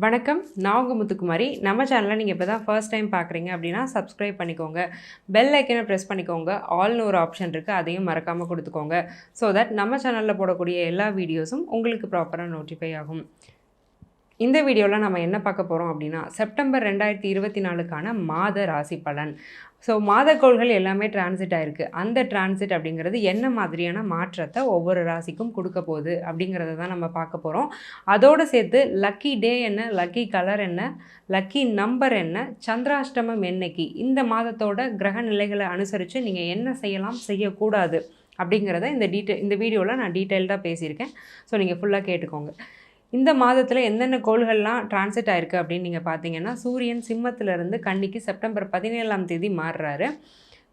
வணக்கம். நான் உங்க முத்துக்குமாரி. நம்ம சேனலை நீங்கள் இப்போ தான் ஃபர்ஸ்ட் டைம் பார்க்குறீங்க அப்படின்னா சப்ஸ்கிரைப் பண்ணிக்கோங்க. பெல் ஐக்கனை ப்ரெஸ் பண்ணிக்கோங்க. ஆல்னு ஒரு ஆப்ஷன் இருக்குது, அதையும் மறக்காமல் கொடுத்துக்கோங்க. ஸோ தட் நம்ம சேனலில் போடக்கூடிய எல்லா வீடியோஸும் உங்களுக்கு ப்ராப்பராக நோட்டிஃபை ஆகும். இந்த வீடியோவில் நம்ம என்ன பார்க்க போகிறோம் அப்படின்னா செப்டம்பர் 2024க்கான மாத ராசி பலன். ஸோ மாதக்கோள்கள் எல்லாமே டிரான்சிட் ஆகிருக்கு. அந்த டிரான்சிட் அப்படிங்கிறது என்ன மாதிரியான மாற்றத்தை ஒவ்வொரு ராசிக்கும் கொடுக்க போகுது அப்படிங்கிறத தான் நம்ம பார்க்க போகிறோம். அதோடு சேர்த்து லக்கி டே என்ன, லக்கி கலர் என்ன, லக்கி நம்பர் என்ன, சந்திராஷ்டமம் என்னைக்கு, இந்த மாதத்தோட கிரக நிலைகளை அனுசரித்து நீங்கள் என்ன செய்யலாம் செய்யக்கூடாது அப்படிங்கிறத இந்த வீடியோவில் நான் டீட்டெயில்டாக பேசியிருக்கேன். ஸோ நீங்கள் ஃபுல்லாக கேட்டுக்கோங்க. இந்த மாதத்தில் எந்தெந்த கோள்கள்லாம் டிரான்சிட் ஆகிருக்கு அப்படின்னு நீங்கள் பார்த்தீங்கன்னா, சூரியன் சிம்மத்திலிருந்து கன்னிக்கு செப்டம்பர் 17ஆம் தேதி மாறுறாரு.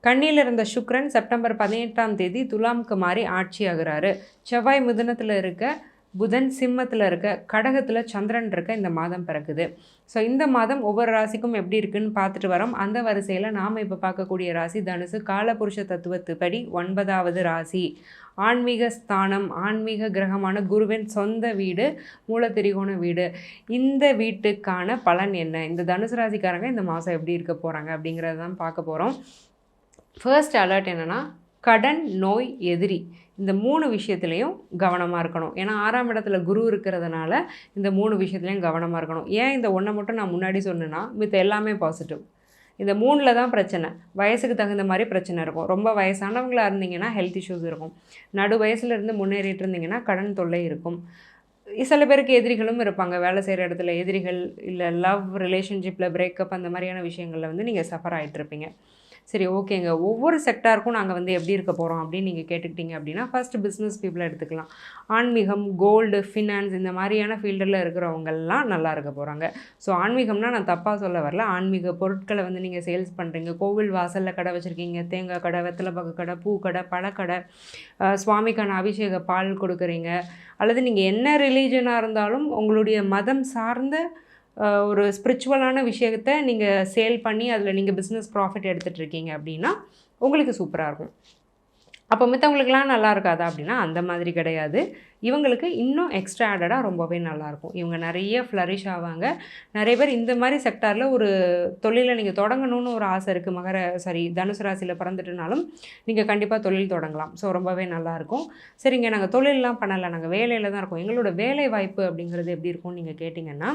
கன்னியில் இருந்த சுக்ரன் செப்டம்பர் 18ஆம் தேதி துலாமுக்கு மாறி ஆட்சி ஆகுறாரு. செவ்வாய் மிதுனத்தில் இருக்க, புதன் சிம்மத்தில் இருக்க, கடகத்தில் சந்திரன் இருக்க இந்த மாதம் பிறக்குது. ஸோ இந்த மாதம் ஒவ்வொரு ராசிக்கும் எப்படி இருக்குன்னு பார்த்துட்டு வரோம். அந்த வரிசையில் நாம் இப்போ பார்க்கக்கூடிய ராசி தனுசு. காலபுருஷ தத்துவத்துப்படி 9வது ராசி. ஆன்மீக ஸ்தானம், ஆன்மீக கிரகமான குருவின் சொந்த வீடு, மூலத்திரிகோண வீடு. இந்த வீட்டுக்கான பலன் என்ன, இந்த தனுசு ராசிக்காரங்க இந்த மாதம் எப்படி இருக்க போகிறாங்க அப்படிங்கிறத தான் பார்க்க போகிறோம். ஃபர்ஸ்ட் அலர்ட் என்னென்னா, கடன், நோய், எதிரி, இந்த 3 விஷயத்துலையும் கவனமாக இருக்கணும். ஏன்னா 6ஆம் இடத்துல குரு இருக்கிறதுனால இந்த 3 விஷயத்துலையும் கவனமாக இருக்கணும். ஏன் இந்த ஒன்றை மட்டும் நான் முன்னாடி சொன்னேன்னா, மித்த எல்லாமே பாசிட்டிவ். இந்த 3ல் தான் பிரச்சனை. வயசுக்கு தகுந்த மாதிரி பிரச்சனை இருக்கும். ரொம்ப வயசானவங்களாக இருந்தீங்கன்னா ஹெல்த் இஷ்யூஸ் இருக்கும். நடு வயசுலேருந்து முன்னேறிட்டு இருந்தீங்கன்னா கடன் தொல்லை இருக்கும். சில பேருக்கு எதிரிகளும் இருப்பாங்க. வேலை செய்கிற இடத்துல எதிரிகள், இல்லை லவ் ரிலேஷன்ஷிப்பில் பிரேக்கப், அந்த மாதிரியான விஷயங்களில் வந்து நீங்கள் சஃபர் ஆகிட்ருப்பீங்க. சரி, ஓகேங்க. ஒவ்வொரு செக்டாருக்கும் நாங்கள் எப்படி இருக்க போகிறோம் அப்படின்னு நீங்கள் கேட்டுக்கிட்டீங்க அப்படின்னா, ஃபஸ்ட்டு பிஸ்னஸ் பீப்புளை எடுத்துக்கலாம். ஆன்மீகம், கோல்டு, ஃபினான்ஸ், இந்த மாதிரியான ஃபீல்டில் இருக்கிறவங்கெல்லாம் நல்லா இருக்க போகிறாங்க. ஸோ ஆன்மீகம்னா நான் தப்பாக சொல்ல வரல. ஆன்மீக பொருட்களை நீங்கள் சேல்ஸ் பண்ணுறீங்க. கோவில் வாசலில் கடை வச்சுருக்கீங்க. தேங்காய் கடை, வெத்தலைப்பாக்கு கடை, பூக்கடை, பழக்கடை, சுவாமிக்கான அபிஷேக பால் கொடுக்குறீங்க. அல்லது நீங்கள் என்ன ரிலீஜனாக இருந்தாலும் உங்களுடைய மதம் சார்ந்த ஒரு ஸ்பிரிச்சுவலான விஷயத்தை நீங்கள் சேல் பண்ணி அதில் நீங்கள் பிஸ்னஸ் ப்ராஃபிட் எடுத்துகிட்டு இருக்கீங்க அப்படின்னா உங்களுக்கு சூப்பராக இருக்கும். அப்போ மித்தவங்களுக்கெல்லாம் நல்லா இருக்காதா அப்படின்னா அந்த மாதிரி கிடையாது. இவங்களுக்கு இன்னும் எக்ஸ்ட்ரா ஆடடாக ரொம்பவே நல்லாயிருக்கும். இவங்க நிறைய ஃப்ளரிஷ் ஆவாங்க. நிறைய பேர் இந்த மாதிரி செக்டாரில் ஒரு தொழிலை நீங்கள் தொடங்கணும்னு ஒரு ஆசை இருக்குது. தனுசு ராசியில் பிறந்துட்டுனாலும் நீங்கள் கண்டிப்பாக தொழில் தொடங்கலாம். ஸோ ரொம்பவே நல்லாயிருக்கும். சரிங்க, நாங்கள் தொழிலெலாம் பண்ணலை, நாங்கள் வேலையில் தான் இருக்கோம், எங்களோட வேலை வாய்ப்பு அப்படிங்கிறது எப்படி இருக்கும்னு நீங்கள் கேட்டிங்கன்னா,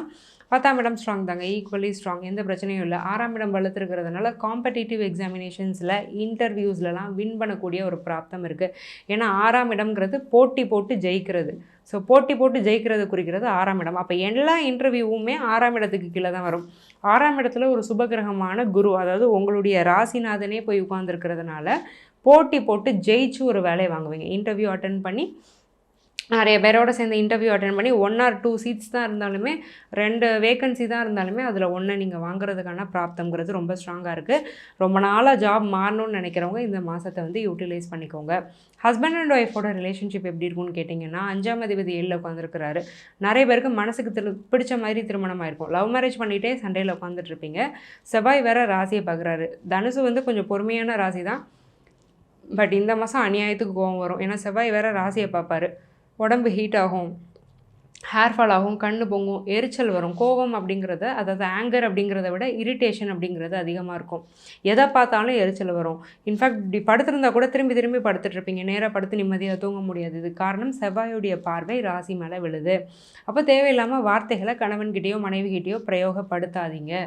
10ஆம் இடம் ஸ்ட்ராங் தாங்க, ஈக்குவலி ஸ்ட்ராங், எந்த பிரச்சனையும் இல்லை. 6ஆம் இடம் வளர்த்துருக்கிறதுனால காம்படிட்டிவ் எக்ஸாமினேஷன்ஸில், இன்டர்வியூஸ்லலாம் வின் பண்ணக்கூடிய ஒரு பிராப்தம் இருக்குது. ஏன்னா 6ஆம் இடம்ங்கிறது போட்டி போட்டு ஜெயிக்கிறது. ஸோ போட்டி போட்டு ஜெயிக்கிறது குறிக்கிறது 6ஆம் இடம். அப்போ எல்லா இன்டர்வியூவுமே 6ஆம் இடத்துக்கு கீழே தான் வரும். 6ஆம் இடத்துல ஒரு சுபகிரகமான குரு, அதாவது உங்களுடைய ராசிநாதனே போய் உட்கார்ந்துருக்கிறதுனால போட்டி போட்டு ஜெயிச்சு ஒரு வேலையை வாங்குவீங்க. இன்டர்வியூ அட்டன் பண்ணி, நிறைய பேரோட சேர்ந்து இன்டர்வியூ அட்டன் பண்ணி 1 or 2 சீட்ஸ் தான் இருந்தாலுமே, 2 வேக்கன்சி தான் இருந்தாலுமே அதில் 1 நீங்கள் வாங்குறதுக்கான பிராப்தங்கிறது ரொம்ப ஸ்ட்ராங்காக இருக்குது. ரொம்ப நாளாக ஜாப் மாறணும்னு நினைக்கிறவங்க இந்த மாதத்தை யூட்டிலைஸ் பண்ணிக்கோங்க. ஹஸ்பண்ட் அண்ட் ஒய்ஃபோட ரிலேஷன்ஷிப் எப்படி இருக்குன்னு கேட்டிங்கன்னா, 5ஆம் அதிபதி 7ல் உட்காந்துருக்கிறாரு. நிறைய பேருக்கு மனசுக்கு பிடிச்ச மாதிரி திருமணமாக இருக்கும். லவ் மேரேஜ் பண்ணிகிட்டே சண்டையில் உட்காந்துட்ருப்பீங்க. செவ்வாய் வேறு ராசியை பார்க்குறாரு. தனுசு கொஞ்சம் பொறுமையான ராசி தான். பட் இந்த மாதம் அநியாயத்துக்கு கோவம் வரும். ஏன்னா செவ்வாய் வேறு ராசியை பார்ப்பார். உடம்பு ஹீட் ஆகும், ஹேர் ஃபால் ஆகும், கண்ணு பொங்கும், எரிச்சல் வரும். கோபம் அப்படிங்கிறத, அதாவது ஆங்கர் அப்படிங்கிறத விட இரிட்டேஷன் அப்படிங்கிறது அதிகமாக இருக்கும். எதை பார்த்தாலும் எரிச்சல் வரும். இன்ஃபேக்ட் இப்படி படுத்திருந்தா கூட திரும்பி திரும்பி படுத்துட்ருப்பீங்க. நேராக படுத்து நிம்மதியாக தூங்க முடியாது. இது காரணம் செவ்வாயுடைய பார்வை ராசி மேலே விழுது. அப்போ தேவையில்லாமல் வார்த்தைகளை கணவன்கிட்டேயோ மனைவிகிட்டேயோ பிரயோகப்படுத்தாதீங்க.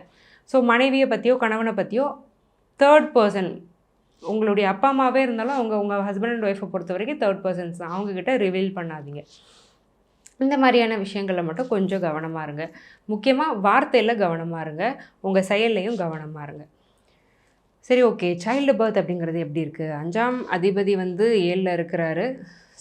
ஸோ மனைவியை பற்றியோ கணவனை பற்றியோ தேர்ட் பர்சன், உங்களுடைய அப்பா அம்மாவே இருந்தாலும் உங்கள் ஹஸ்பண்ட் அண்ட் ஒய்ஃபை பொறுத்த வரைக்கும் தேர்ட் பர்சன்ஸ் தான், அவங்கக்கிட்ட ரிவீல் பண்ணாதீங்க. இந்த மாதிரியான விஷயங்களில் மட்டும் கொஞ்சம் கவனமாக இருங்க. முக்கியமாக வார்த்தையில் கவனமாக இருங்க, உங்கள் செயல்லையும் கவனமாக இருங்க. சரி, ஓகே. சைல்டு பர்த் அப்படிங்கிறது எப்படி இருக்குது? 5ஆம் அதிபதி 7ல் இருக்கிறாரு.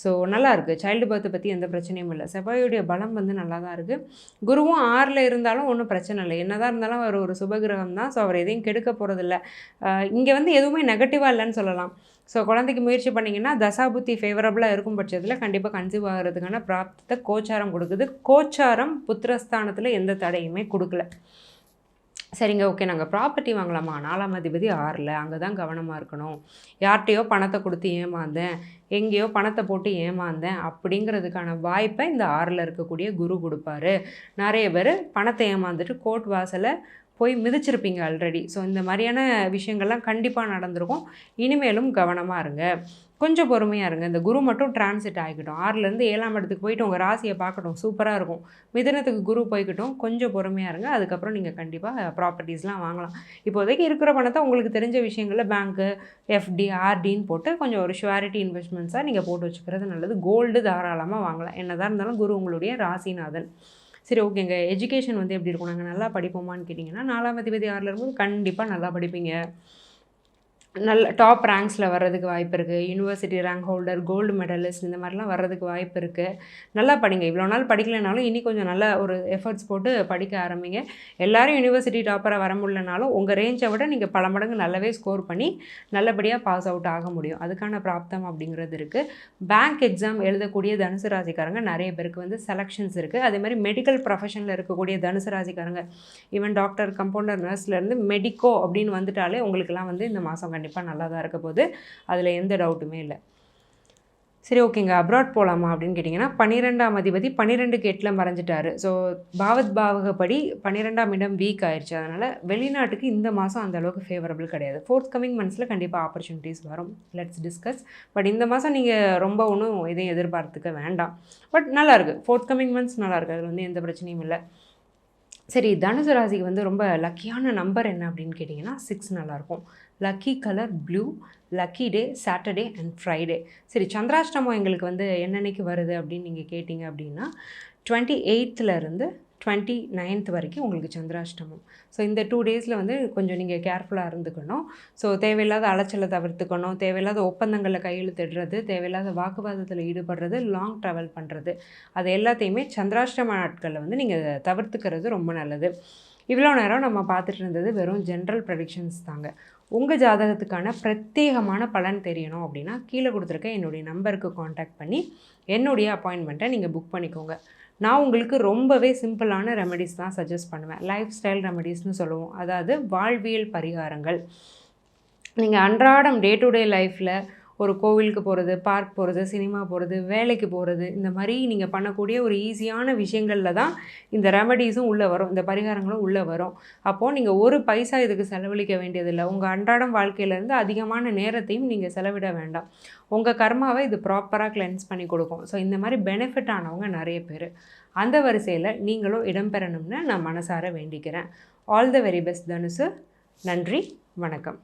ஸோ நல்லா இருக்குது. சைல்டு பர்த்தை பற்றி எந்த பிரச்சனையும் இல்லை. செவ்வாயுடைய பலம் நல்லா தான் இருக்குது. குருவும் 6ல் இருந்தாலும் ஒன்றும் பிரச்சனை இல்லை. என்ன தான் இருந்தாலும் அவர் ஒரு சுபகிரகம் தான். ஸோ அவர் எதையும் கெடுக்க போகிறதில்ல. இங்கே எதுவுமே நெகட்டிவாக இல்லைன்னு சொல்லலாம். ஸோ குழந்தைக்கு முயற்சி பண்ணிங்கன்னா தசாபுத்தி ஃபேவரபுளாக இருக்கும் பட்சத்தில் கண்டிப்பாக கன்சீவ் ஆகிறதுக்கான பிராப்தத்தை கோச்சாரம் கொடுக்குது. கோச்சாரம் புத்திரஸ்தானத்தில் எந்த தடையுமே கொடுக்கல. சரிங்க, ஓகே. நாங்கள் ப்ராப்பர்ட்டி வாங்கலாமா? 4ஆம் அதிபதி 6ல், அங்கே தான் கவனமாக இருக்கணும். யார்கிட்டயோ பணத்தை கொடுத்து ஏமாந்தேன், எங்கேயோ பணத்தை போட்டு ஏமாந்தேன் அப்படிங்கிறதுக்கான வாய்ப்பை இந்த 6ல் இருக்கக்கூடிய குரு கொடுப்பாரு. நிறைய பேர் பணத்தை ஏமாந்துட்டு கோர்ட் வாசலை போய் மிதிச்சிருப்பீங்க ஆல்ரெடி. ஸோ இந்த மாதிரியான விஷயங்கள்லாம் கண்டிப்பாக நடந்திருக்கும். இனிமேலும் கவனமாக இருங்க, கொஞ்சம் பொறுமையாக இருங்க. இந்த குரு மட்டும் டிரான்சிட் ஆகிக்கட்டும், 6லேருந்து 7ஆம் இடத்துக்கு போயிட்டு உங்கள் ராசியை பார்க்கட்டும், சூப்பராக இருக்கும். மிதுனத்துக்கு குரு போய்க்கட்டும், கொஞ்சம் பொறுமையாக இருங்க. அதுக்கப்புறம் நீங்கள் கண்டிப்பாக ப்ராப்பர்ட்டிஸ்லாம் வாங்கலாம். இப்போதைக்கு இருக்கிற பணத்தை உங்களுக்கு தெரிஞ்ச விஷயங்களில் பேங்க்கு, எஃப்டி, ஆர்டின்னு போட்டு கொஞ்சம் ஒரு ஷுவாரிட்டி இன்வெஸ்ட்மெண்ட்ஸாக நீங்கள் போட்டு வச்சுக்கிறது நல்லது. கோல்டு தாராளமாக வாங்கலாம். என்னதான் இருந்தாலும் குரு உங்களுடைய ராசிநாதன். சரி, ஓகேங்க. எஜுகேஷன் வந்து எப்படி இருக்கும்? நாங்கள் நல்லா படிப்போமான்னு கேட்டிங்கன்னா, 4ஆம் அதிபதி 6ல் இருக்கும்போது கண்டிப்பாக நல்லா படிப்பீங்க. நல்ல டாப் ரேங்க்ஸில் வர்றதுக்கு வாய்ப்பு இருக்குது. University rank holder, gold medalist இந்த மாதிரிலாம் வர்றதுக்கு வாய்ப்பு இருக்குது. நல்லா படிங்க. இவ்வளோ நாள் படிக்கலைனாலும் இனி கொஞ்சம் நல்லா ஒரு எஃபர்ட்ஸ் போட்டு படிக்க ஆரம்பிங்க. எல்லோரும் யூனிவர்சிட்டி டாப்பராக வர முடியலனாலும் உங்கள் ரேஞ்சை விட நீங்கள் பல மடங்கு நல்லாவே ஸ்கோர் பண்ணி நல்லபடியாக பாஸ் அவுட் ஆக முடியும். அதுக்கான பிராப்தம் அப்படிங்கிறது இருக்குது. பேங்க் எக்ஸாம் எழுதக்கூடிய தனுசு ராசிக்காரங்க நிறைய பேருக்கு வந்து செலெக்ஷன்ஸ் இருக்குது. அதேமாதிரி மெடிக்கல் ப்ரொஃபஷனில் இருக்கக்கூடிய தனுசு ராசிக்காரங்க, ஈவன் டாக்டர், கம்பவுண்டர், நர்ஸ்லேருந்து மெடிக்கோ அப்படின்னு வந்துட்டாலே உங்களுக்கெல்லாம் வந்து இந்த மாதம் கண்டிப்பாக நல்லா தான் இருக்க போகுது. அதில் எந்த டவுட்டுமே இல்லை. சரி, ஓகேங்க. அப்ராட் போகலாமா அப்படின்னு கேட்டிங்கன்னா, 12ஆம் அதிபதி 12க்கு 8ல் மறைஞ்சிட்டாரு. ஸோ பாவத் பாவகப்படி 12ஆம் இடம் வீக் ஆயிடுச்சு. அதனால் வெளிநாட்டுக்கு இந்த மாதம் அந்த அளவுக்கு ஃபேவரபிள் கிடையாது. ஃபோர்த் கமிங் மந்த்ஸில் கண்டிப்பாக ஆப்பர்ச்சுனிட்டிஸ் வரும். Let's discuss. பட் இந்த மாதம் நீங்கள் ரொம்ப ஒன்றும் இதையும் எதிர்பார்த்துக்க வேண்டாம். பட் நல்லாயிருக்கு. ஃபோர்த் கமிங் மந்த்ஸ் நல்லாயிருக்கு. அதில் வந்து எந்த பிரச்சனையும் இல்லை. சரி, தனுசு ராசிக்கு வந்து ரொம்ப லக்கியான நம்பர் என்ன அப்படின்னு கேட்டிங்கன்னா 6 நல்லாயிருக்கும். Lucky colour blue, lucky day Saturday and Friday. சரி, சந்திராஷ்டமம் எங்களுக்கு வந்து என்னன்னைக்கு வருது அப்படின்னு நீங்கள் கேட்டிங்க அப்படின்னா 28லேருந்து 29th வரைக்கும் உங்களுக்கு சந்திராஷ்டமம். ஸோ இந்த 2 டேஸில் வந்து கொஞ்சம் நீங்கள் கேர்ஃபுல்லாக இருந்துக்கணும். ஸோ தேவையில்லாத அலைச்சலை தவிர்த்துக்கணும், தேவையில்லாத ஒப்பந்தங்களில் கையெழுத்திடுறது, தேவையில்லாத வாக்குவாதத்தில் ஈடுபடுறது, லாங் ட்ராவல் பண்ணுறது, அது எல்லாத்தையுமே சந்திராஷ்டம நாட்களில் வந்து நீங்கள் தவிர்த்துக்கிறது ரொம்ப நல்லது. இவ்வளோ நேரம் நம்ம பார்த்துட்டு இருந்தது வெறும் ஜென்ரல் ப்ரெடிக்ஷன்ஸ் தாங்க. உங்கள் ஜாதகத்துக்கான பிரத்யேகமான பலன் தெரியணும் அப்படின்னா கீழே கொடுத்துருக்க என்னுடைய நம்பருக்கு காண்டாக்ட் பண்ணி என்னுடைய அப்பாயின்மெண்ட்டை நீங்கள் புக் பண்ணிக்கோங்க. நான் உங்களுக்கு ரொம்பவே சிம்பிளான ரெமெடிஸ் தான் சஜஸ்ட் பண்ணுவேன். லைஃப் ஸ்டைல் ரெமெடிஸ்னு சொல்லுவோம். அதாவது வாழ்வியல் பரிகாரங்கள். நீங்கள் அன்றாடம் டே டு டே லைஃப்பில் ஒரு கோவிலுக்கு போகிறது, பார்க் போகிறது, சினிமா போகிறது, வேலைக்கு போகிறது, இந்த மாதிரி நீங்கள் பண்ணக்கூடிய ஒரு ஈஸியான விஷயங்களில் தான் இந்த ரெமடிஸும் உள்ளே வரும், இந்த பரிகாரங்களும் உள்ளே வரும். அப்போது நீங்கள் ஒரு பைசா இதுக்கு செலவழிக்க வேண்டியதில்லை. உங்கள் அன்றாடம் வாழ்க்கையிலேருந்து அதிகமான நேரத்தையும் நீங்கள் செலவிட வேண்டாம். உங்கள் கர்மாவை இது ப்ராப்பராக கிளென்ஸ் பண்ணி கொடுக்கும். ஸோ இந்த மாதிரி பெனிஃபிட் ஆனவங்க நிறைய பேர். அந்த வரிசையில் நீங்களும் இடம்பெறணும்னு நான் மனசார வேண்டிக்கிறேன். ஆல் த வெரி பெஸ்ட் தனுசு. நன்றி, வணக்கம்.